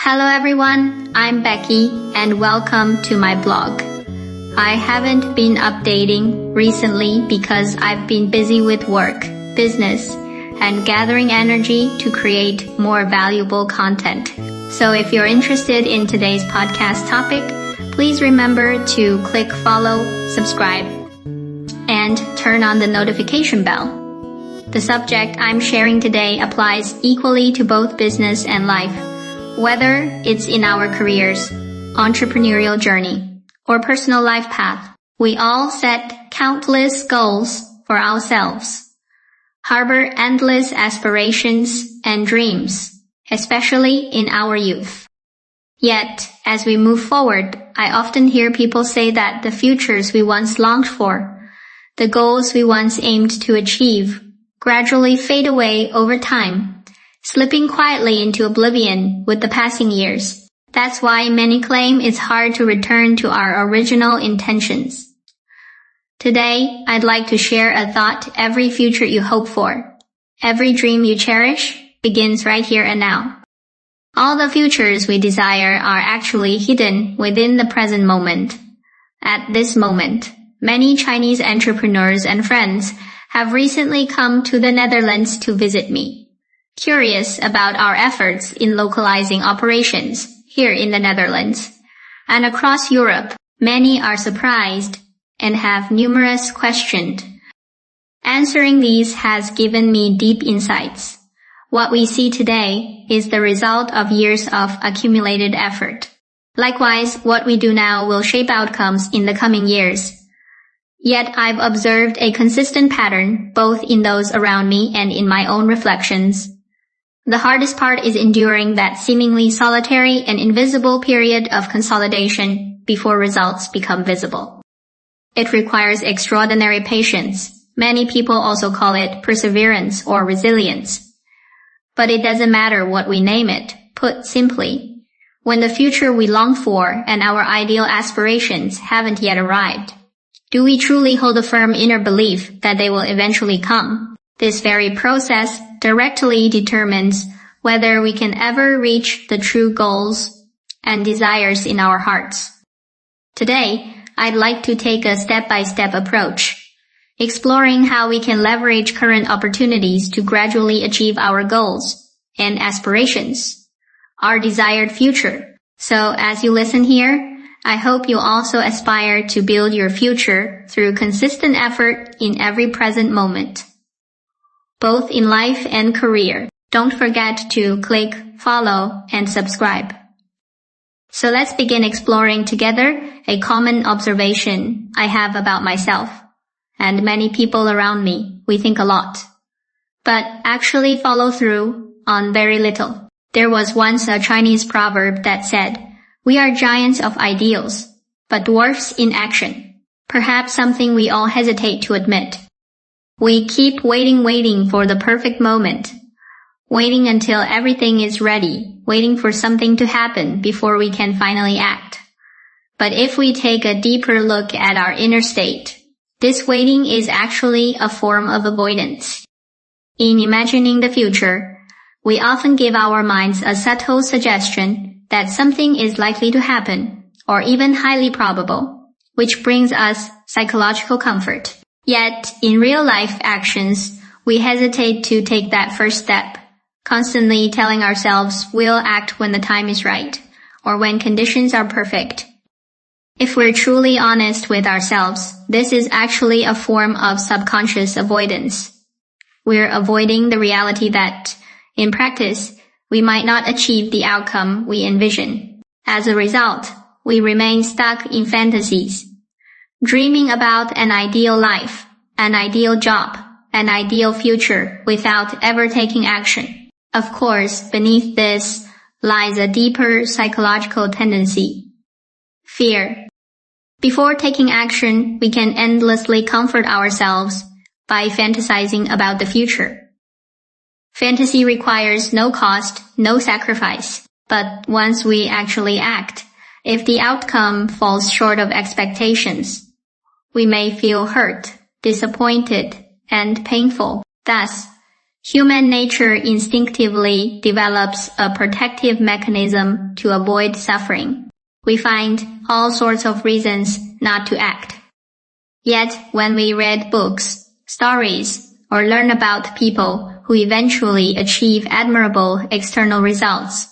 Hello everyone, I'm Becky and welcome to my blog. I haven't been updating recently because I've been busy with work, business, and gathering energy to create more valuable content. So if you're interested in today's podcast topic, please remember to click follow, subscribe, and turn on the notification bell. The subject I'm sharing today applies equally to both business and life. Whether it's in our careers, entrepreneurial journey, or personal life path, we all set countless goals for ourselves, harbor endless aspirations and dreams, especially in our youth. Yet, as we move forward, I often hear people say that the futures we once longed for, the goals we once aimed to achieve, gradually fade away over time, slipping quietly into oblivion with the passing years. That's why many claim it's hard to return to our original intentions. Today, I'd like to share a thought: every future you hope for, every dream you cherish, begins right here and now. All the futures we desire are actually hidden within the present moment. At this moment, many Chinese entrepreneurs and friends have recently come to the Netherlands to visit me, curious about our efforts in localizing operations here in the Netherlands. And across Europe, many are surprised and have numerous questions. Answering these has given me deep insights. What we see today is the result of years of accumulated effort. Likewise, what we do now will shape outcomes in the coming years. Yet I've observed a consistent pattern both in those around me and in my own reflections. The hardest part is enduring that seemingly solitary and invisible period of consolidation before results become visible. It requires extraordinary patience. Many people also call it perseverance or resilience. But it doesn't matter what we name it. Put simply, when the future we long for and our ideal aspirations haven't yet arrived, do we truly hold a firm inner belief that they will eventually come? This very process directly determines whether we can ever reach the true goals and desires in our hearts. Today, I'd like to take a step-by-step approach, exploring how we can leverage current opportunities to gradually achieve our goals and aspirations, our desired future. So as you listen here, I hope you also aspire to build your future through consistent effort in every present moment, both in life and career. Don't forget to click follow and subscribe. So let's begin exploring together a common observation I have about myself and many people around me. We think a lot, but actually follow through on very little. There was once a Chinese proverb that said, "We are giants of ideals, but dwarfs in action." Perhaps something we all hesitate to admit. We keep waiting for the perfect moment, waiting until everything is ready, waiting for something to happen before we can finally act. But if we take a deeper look at our inner state, this waiting is actually a form of avoidance. In imagining the future, we often give our minds a subtle suggestion that something is likely to happen, or even highly probable, which brings us psychological comfort. Yet, in real-life actions, we hesitate to take that first step, constantly telling ourselves we'll act when the time is right, or when conditions are perfect. If we're truly honest with ourselves, this is actually a form of subconscious avoidance. We're avoiding the reality that, in practice, we might not achieve the outcome we envision. As a result, we remain stuck in fantasies, dreaming about an ideal life, an ideal job, an ideal future without ever taking action. Of course, beneath this lies a deeper psychological tendency: fear. Before taking action, we can endlessly comfort ourselves by fantasizing about the future. Fantasy requires no cost, no sacrifice. But once we actually act, if the outcome falls short of expectations, we may feel hurt, disappointed, and painful. Thus, Human nature instinctively develops a protective mechanism to avoid suffering. We find all sorts of reasons not to act. Yet, when we read books, stories, or learn about people who eventually achieve admirable external results,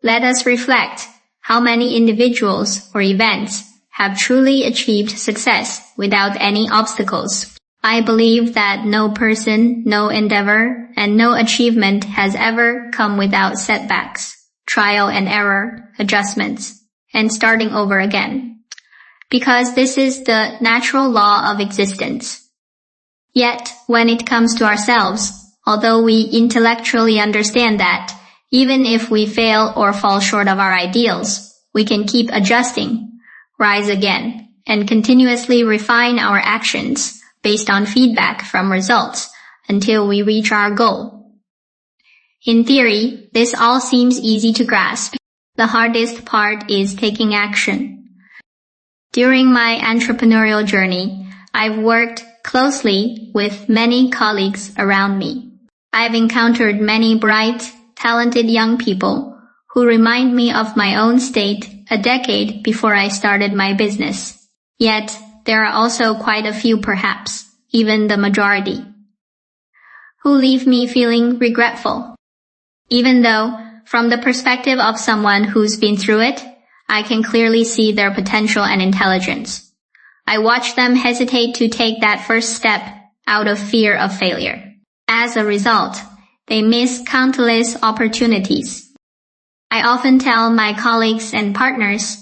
let us reflect how many individuals or events have truly achieved success without any obstacles. I believe that no person, no endeavor, and no achievement has ever come without setbacks, trial and error, adjustments, and starting over again. Because this is the natural law of existence. Yet, when it comes to ourselves, although we intellectually understand that, even if we fail or fall short of our ideals, we can keep adjusting, rise again, and continuously refine our actions based on feedback from results until we reach our goal. In theory, this all seems easy to grasp. The hardest part is taking action. During my entrepreneurial journey, I've worked closely with many colleagues around me. I've encountered many bright, talented young people who remind me of my own state a decade before I started my business. Yet, there are also quite a few, perhaps, even the majority, who leave me feeling regretful. Even though, from the perspective of someone who's been through it, I can clearly see their potential and intelligence. I watch them hesitate to take that first step out of fear of failure. As a result, they miss countless opportunities. I often tell my colleagues and partners,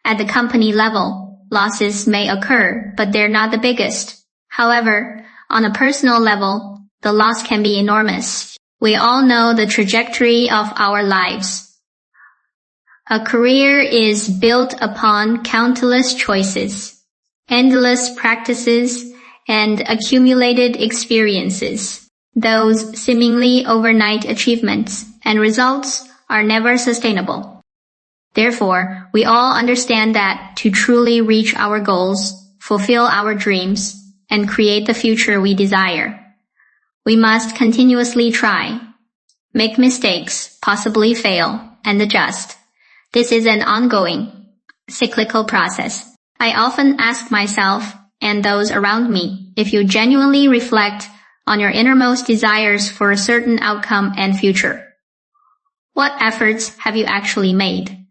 at the company level, losses may occur, but they're not the biggest. However, on a personal level, the loss can be enormous. We all know the trajectory of our lives. A career is built upon countless choices, endless practices, and accumulated experiences. Those seemingly overnight achievements and results are never sustainable. Therefore, we all understand that to truly reach our goals, fulfill our dreams, and create the future we desire, we must continuously try, make mistakes, possibly fail, and adjust. This is an ongoing, cyclical process. I often ask myself and those around me if you genuinely reflect on your innermost desires for a certain outcome and future. What efforts have you actually made?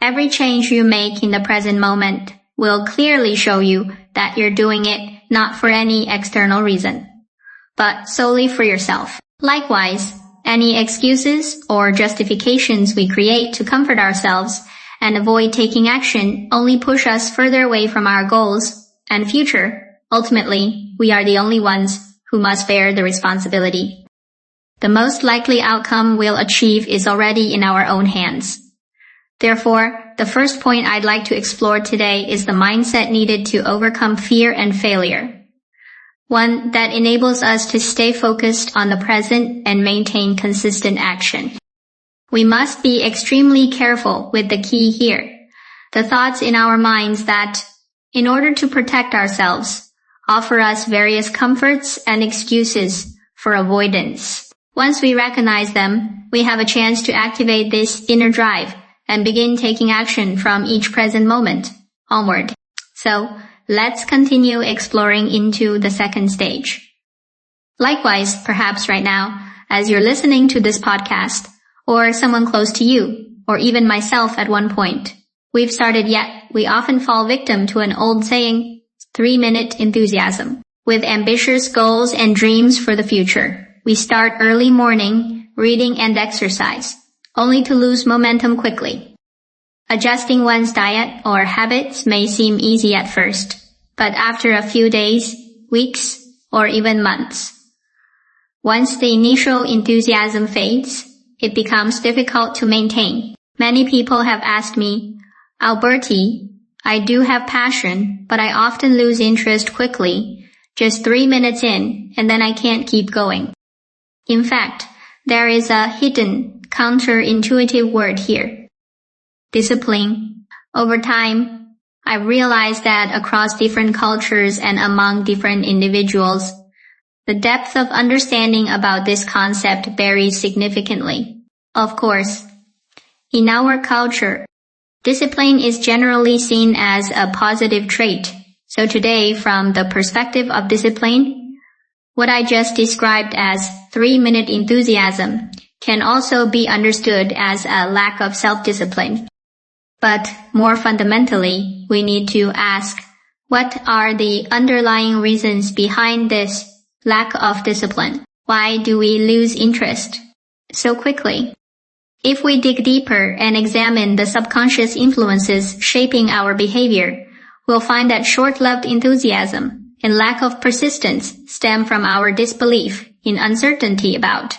Every change you make in the present moment will clearly show you that you're doing it not for any external reason, but solely for yourself. Likewise, any excuses or justifications we create to comfort ourselves and avoid taking action only push us further away from our goals and future. Ultimately, we are the only ones who must bear the responsibility. The most likely outcome we'll achieve is already in our own hands. Therefore, the first point I'd like to explore today is the mindset needed to overcome fear and failure. One that enables us to stay focused on the present and maintain consistent action. We must be extremely careful with the key here. The thoughts in our minds that, in order to protect ourselves, offer us various comforts and excuses for avoidance. Once we recognize them, we have a chance to activate this inner drive and begin taking action from each present moment onward. So, let's continue exploring into the second stage. Likewise, perhaps right now, as you're listening to this podcast, or someone close to you, or even myself at one point, we've started yet we often fall victim to an old saying, 3-minute enthusiasm. With ambitious goals and dreams for the future, we start early morning, reading and exercise, only to lose momentum quickly. Adjusting one's diet or habits may seem easy at first, but after a few days, weeks, or even months, once the initial enthusiasm fades, it becomes difficult to maintain. Many people have asked me, Alberti, I do have passion, but I often lose interest quickly, just 3 minutes in, and then I can't keep going. In fact, there is a hidden, counterintuitive word here. Discipline. Over time, I've realized that across different cultures and among different individuals, The depth of understanding about this concept varies significantly. Of course, in our culture, discipline is generally seen as a positive trait. So today, from the perspective of discipline, what I just described as 3-minute enthusiasm can also be understood as a lack of self-discipline. But more fundamentally, we need to ask, what are the underlying reasons behind this lack of discipline? Why do we lose interest so quickly? If we dig deeper and examine the subconscious influences shaping our behavior, we'll find that short-lived enthusiasm and lack of persistence stem from our disbelief in uncertainty about,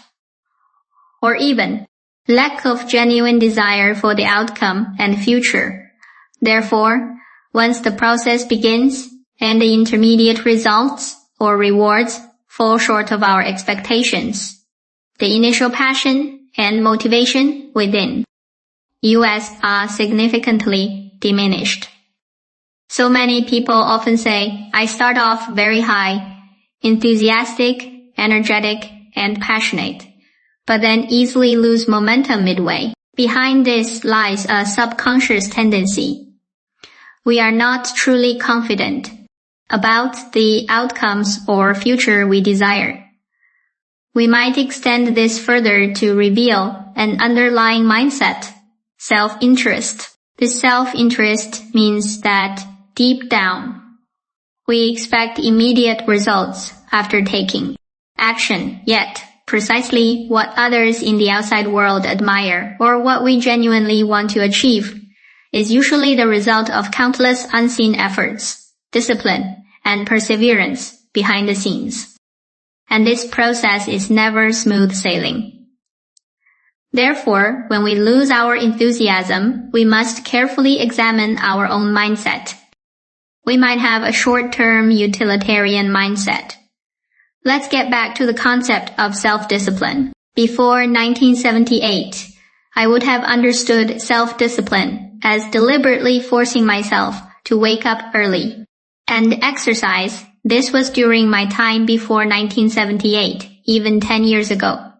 or even lack of genuine desire for the outcome and future. Therefore, once the process begins and the intermediate results or rewards fall short of our expectations, the initial passion and motivation within us are significantly diminished. So many people often say, I start off very high, enthusiastic, energetic, and passionate, but then easily lose momentum midway. Behind this lies a subconscious tendency. We are not truly confident about the outcomes or future we desire. We might extend this further to reveal an underlying mindset, self-interest. This self-interest means that deep down, we expect immediate results after taking action, yet precisely what others in the outside world admire or what we genuinely want to achieve is usually the result of countless unseen efforts, discipline, and perseverance behind the scenes. And this process is never smooth sailing. Therefore, when we lose our enthusiasm, we must carefully examine our own mindset. We might have a short-term utilitarian mindset. Let's get back to the concept of self-discipline. Before 1978, I would have understood self-discipline as deliberately forcing myself to wake up early and exercise. This was during my time before 1978, even 10 years ago.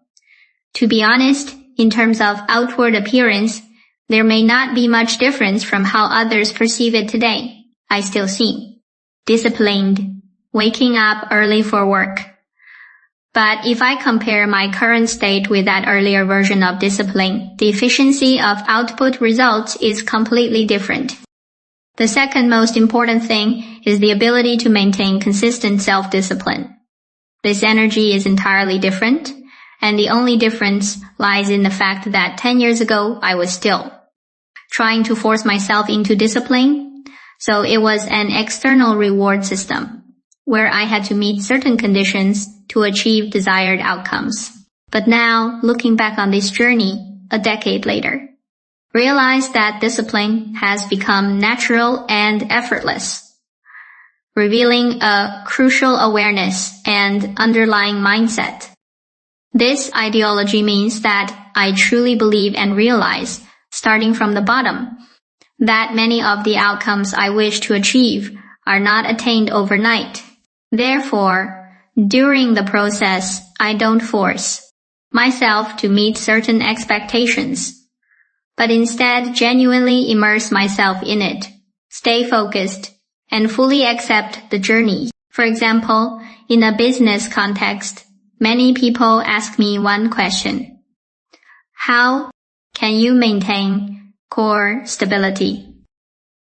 To be honest, in terms of outward appearance, there may not be much difference from how others perceive it today. I still seem disciplined, waking up early for work. But if I compare my current state with that earlier version of discipline, the efficiency of output results is completely different. The second most important thing is the ability to maintain consistent self-discipline. This energy is entirely different, and the only difference lies in the fact that 10 years ago I was still trying to force myself into discipline, so it was an external reward system, where I had to meet certain conditions to achieve desired outcomes. But now, looking back on this journey, a decade later, realize that discipline has become natural and effortless, revealing a crucial awareness and underlying mindset. This ideology means that I truly believe and realize, starting from the bottom, that many of the outcomes I wish to achieve are not attained overnight. Therefore, during the process, I don't force myself to meet certain expectations, but instead genuinely immerse myself in it, stay focused, and fully accept the journey. For example, in a business context, many people ask me one question: how can you maintain core stability?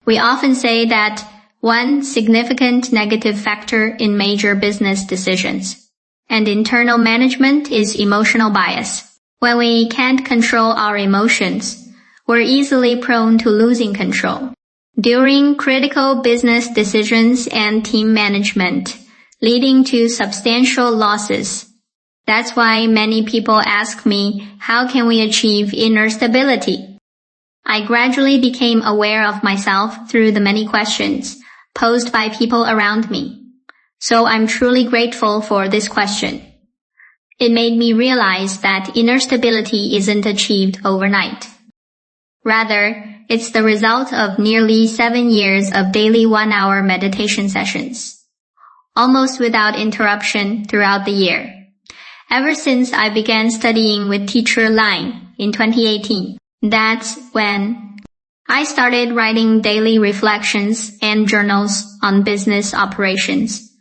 We often say that one significant negative factor in major business decisions and internal management is emotional bias. When we can't control our emotions, we're easily prone to losing control during critical business decisions and team management, leading to substantial losses. That's why many people ask me, how can we achieve inner stability? I gradually became aware of myself through the many questions posed by people around me. So I'm truly grateful for this question. It made me realize that inner stability isn't achieved overnight. Rather, it's the result of nearly 7 years of daily 1-hour meditation sessions. almost without interruption throughout the year. Ever since I began studying with teacher Line in 2018, that's when I started writing daily reflections and journals on business operations.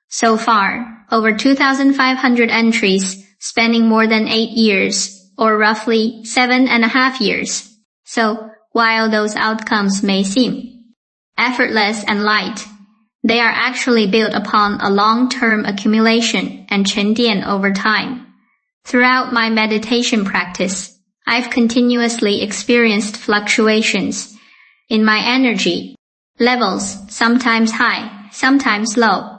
So far, over 2,500 entries spanning more than 8 years, or roughly 7.5 years. So, while those outcomes may seem effortless and light, they are actually built upon a long-term accumulation and 沉淀 over time. Throughout my meditation practice, I've continuously experienced fluctuations in my energy levels, sometimes high, sometimes low.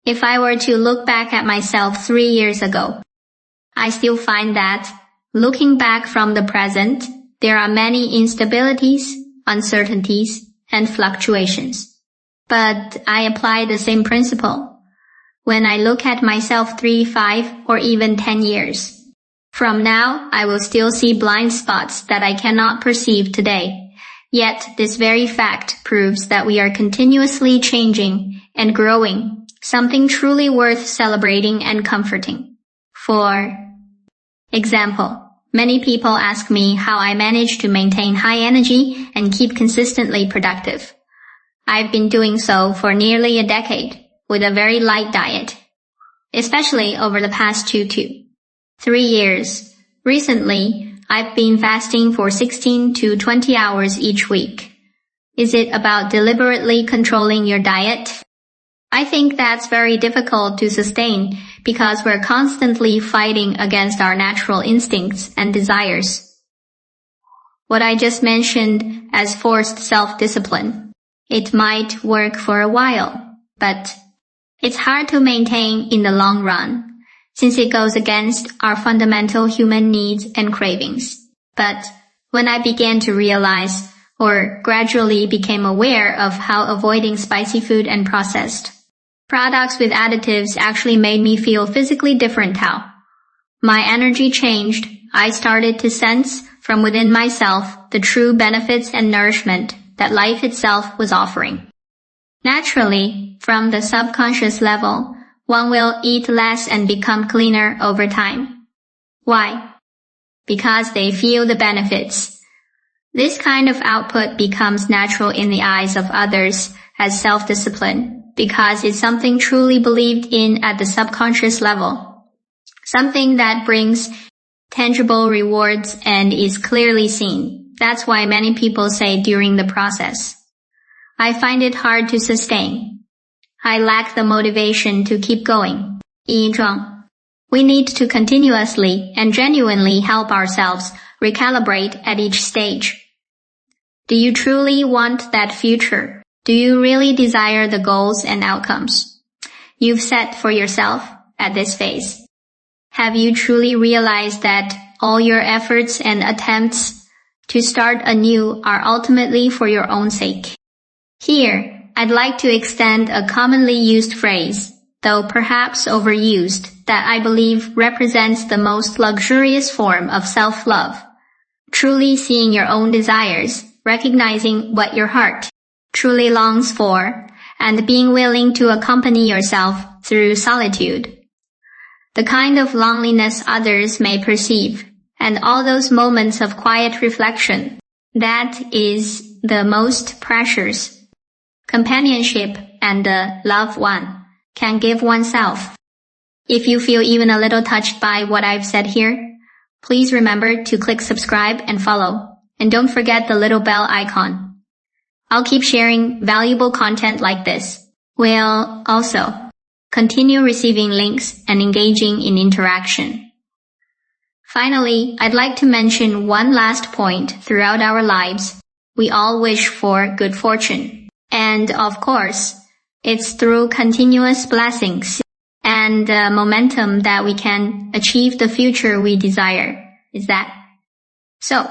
If I were to look back at myself 3 years ago, I still find that, looking back from the present, there are many instabilities, uncertainties, and fluctuations. But I apply the same principle when I look at myself 3, 5, or even 10 years. From now, I will still see blind spots that I cannot perceive today. Yet, this very fact proves that we are continuously changing and growing, something truly worth celebrating and comforting. For example, many people ask me how I manage to maintain high energy and keep consistently productive. I've been doing so for nearly a decade with a very light diet, especially over the past 2 to 3 years. Recently, I've been fasting for 16 to 20 hours each week. Is it about deliberately controlling your diet? I think that's very difficult to sustain because we're constantly fighting against our natural instincts and desires. What I just mentioned as forced self-discipline. It might work for a while, but it's hard to maintain in the long run, since it goes against our fundamental human needs and cravings. But when I began to realize, or gradually became aware of how avoiding spicy food and processed products with additives actually made me feel physically different how my energy changed, I started to sense from within myself the true benefits and nourishment that life itself was offering. Naturally, from the subconscious level, one will eat less and become cleaner over time. Why? Because they feel the benefits. This kind of output becomes natural in the eyes of others as self-discipline, because it's something truly believed in at the subconscious level. Something that brings tangible rewards and is clearly seen. That's why many people say during the process, I find it hard to sustain. I lack the motivation to keep going. 一状. We need to continuously and genuinely help ourselves recalibrate at each stage. Do you truly want that future? Do you really desire the goals and outcomes you've set for yourself at this phase? Have you truly realized that all your efforts and attempts to start anew are ultimately for your own sake? Here, I'd like to extend a commonly used phrase, though perhaps overused, that I believe represents the most luxurious form of self-love. Truly seeing your own desires, recognizing what your heart truly longs for, and being willing to accompany yourself through solitude. The kind of loneliness others may perceive, and all those moments of quiet reflection, that is the most precious companionship and the love one can give oneself. If you feel even a little touched by what I've said here, please remember to click subscribe and follow, and don't forget the little bell icon. I'll keep sharing valuable content like this. We'll also continue receiving links and engaging in interaction. Finally, I'd like to mention one last point. Throughout our lives, we all wish for good fortune. And of course, it's through continuous blessings and momentum that we can achieve the future we desire. Is that so?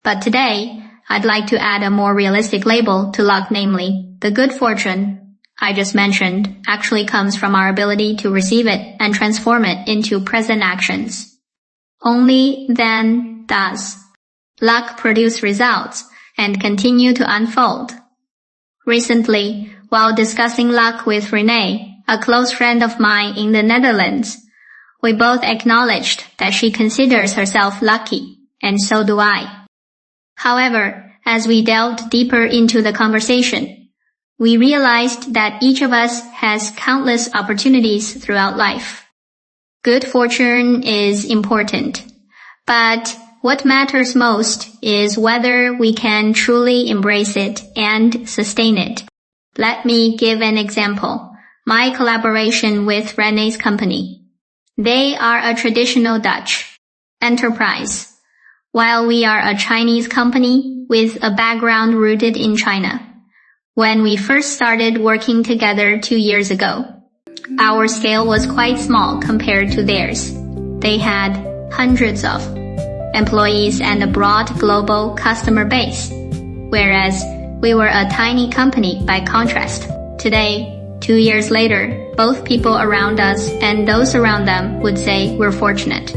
But today, I'd like to add a more realistic label to luck, namely, the good fortune I just mentioned actually comes from our ability to receive it and transform it into present actions. Only then does luck produce results and continue to unfold. Recently, while discussing luck with Renee, a close friend of mine in the Netherlands. We both acknowledged that she considers herself lucky, and so do I. However, as we delved deeper into the conversation, we realized that each of us has countless opportunities throughout life. Good fortune is important, but what matters most is whether we can truly embrace it and sustain it. Let me give an example. My collaboration with Renee's company. They are a traditional Dutch enterprise, while we are a Chinese company with a background rooted in China. When we first started working together 2 years ago, our scale was quite small compared to theirs. They had hundreds of employees and a broad global customer base, whereas we were a tiny company by contrast. Today, 2 years later, both people around us and those around them would say we're fortunate.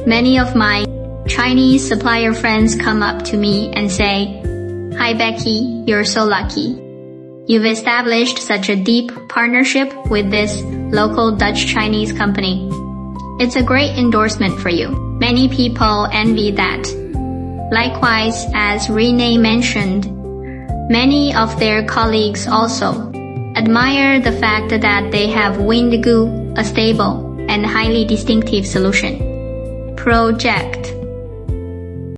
Many of my Chinese supplier friends come up to me and say, "Hi Becky, you're so lucky. You've established such a deep partnership with this local Dutch-Chinese company. It's a great endorsement for you." Many people envy that. Likewise, as Renee mentioned, many of their colleagues also admire the fact that they have Windigo, a stable and highly distinctive solution. Project